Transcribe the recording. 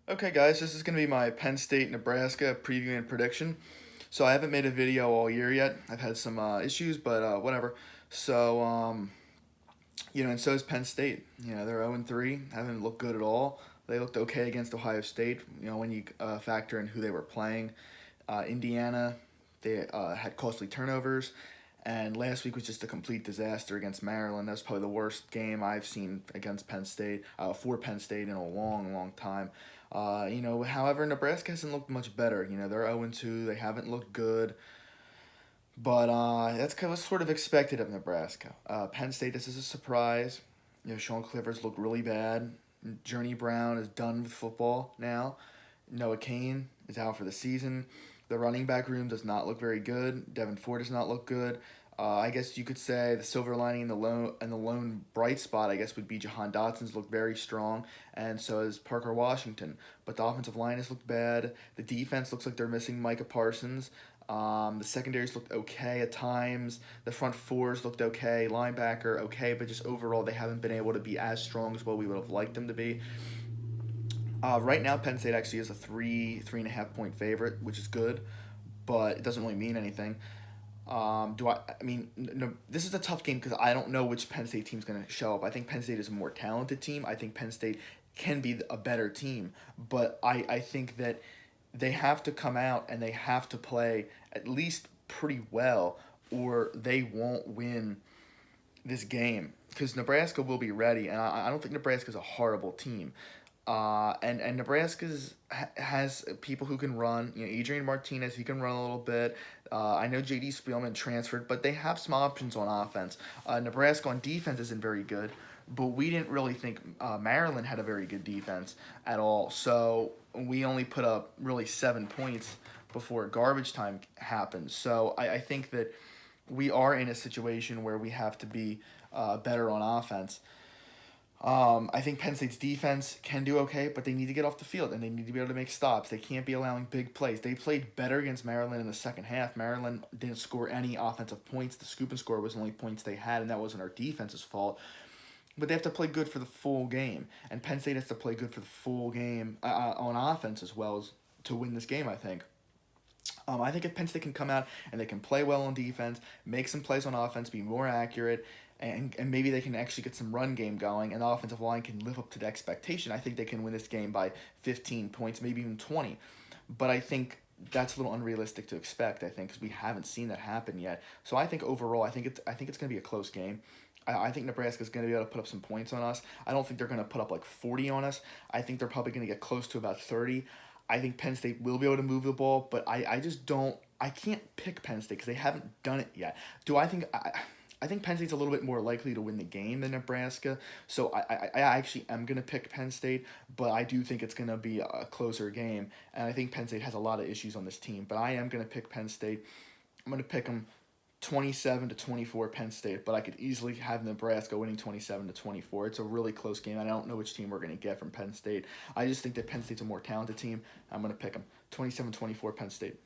Okay, guys, this is going to be my Penn State Nebraska preview and prediction. So I haven't made a video all year yet. I've had some issues, but whatever. So and so is Penn State. They're 0-3, haven't looked good at all. They looked okay against Ohio State. When you factor in who they were playing, Indiana, they had costly turnovers, and last week was just a complete disaster against Maryland. That was probably the worst game I've seen against Penn State, for Penn State in a long, long time. However, Nebraska hasn't looked much better. They're 0-2. They haven't looked good. But that's kind of sort of expected of Nebraska. Penn State, this is a surprise. Sean Clifford's looked really bad. Journey Brown is done with football now. Noah Kane is out for the season. The running back room does not look very good. Devin Ford does not look good. I guess you could say the silver lining and the lone bright spot, I guess, would be Jahan Dotson's looked very strong, and so has Parker Washington. But the offensive line has looked bad. The defense looks like they're missing Micah Parsons. The secondaries looked okay at times. The front fours looked okay. Linebacker okay, but just overall they haven't been able to be as strong as what we would have liked them to be. Right now, Penn State actually is a 3.5 point favorite, which is good, but it doesn't really mean anything. Do I? I mean, no, this is a tough game because I don't know which Penn State team's going to show up. I think Penn State is a more talented team. I think Penn State can be a better team, but I think that they have to come out and they have to play at least pretty well, or they won't win this game because Nebraska will be ready, and I don't think Nebraska's a horrible team. And Nebraska's has people who can run. Adrian Martinez, he can run a little bit. I know J.D. Spielman transferred, but they have some options on offense. Nebraska on defense isn't very good, but we didn't really think Maryland had a very good defense at all. So we only put up really 7 points before garbage time happened. So I think that we are in a situation where we have to be better on offense. I think Penn State's defense can do okay, but they need to get off the field and they need to be able to make stops. They can't be allowing big plays. They played better against Maryland in the second half. Maryland didn't score any offensive points. The scoop and score was the only points they had, and that wasn't our defense's fault. But they have to play good for the full game, and Penn State has to play good for the full game on offense as well as to win this game, I think. I think if Penn State can come out and they can play well on defense, make some plays on offense, be more accurate, and maybe they can actually get some run game going, and the offensive line can live up to the expectation, I think they can win this game by 15 points, maybe even 20. But I think that's a little unrealistic to expect, I think, because we haven't seen that happen yet. So I think overall, I think it's going to be a close game. I think Nebraska's going to be able to put up some points on us. I don't think they're going to put up like 40 on us. I think they're probably going to get close to about 30. I think Penn State will be able to move the ball, but I just don't. I can't pick Penn State because they haven't done it yet. Do I think I think Penn State's a little bit more likely to win the game than Nebraska, so I actually am gonna pick Penn State, but I do think it's gonna be a closer game, and I think Penn State has a lot of issues on this team, but I am gonna pick Penn State. I'm gonna pick them 27-24 Penn State, but I could easily have Nebraska winning 27-24. It's a really close game. I don't know which team we're going to get from Penn State. I just think that Penn State's a more talented team. I'm going to pick them 27-24 Penn State.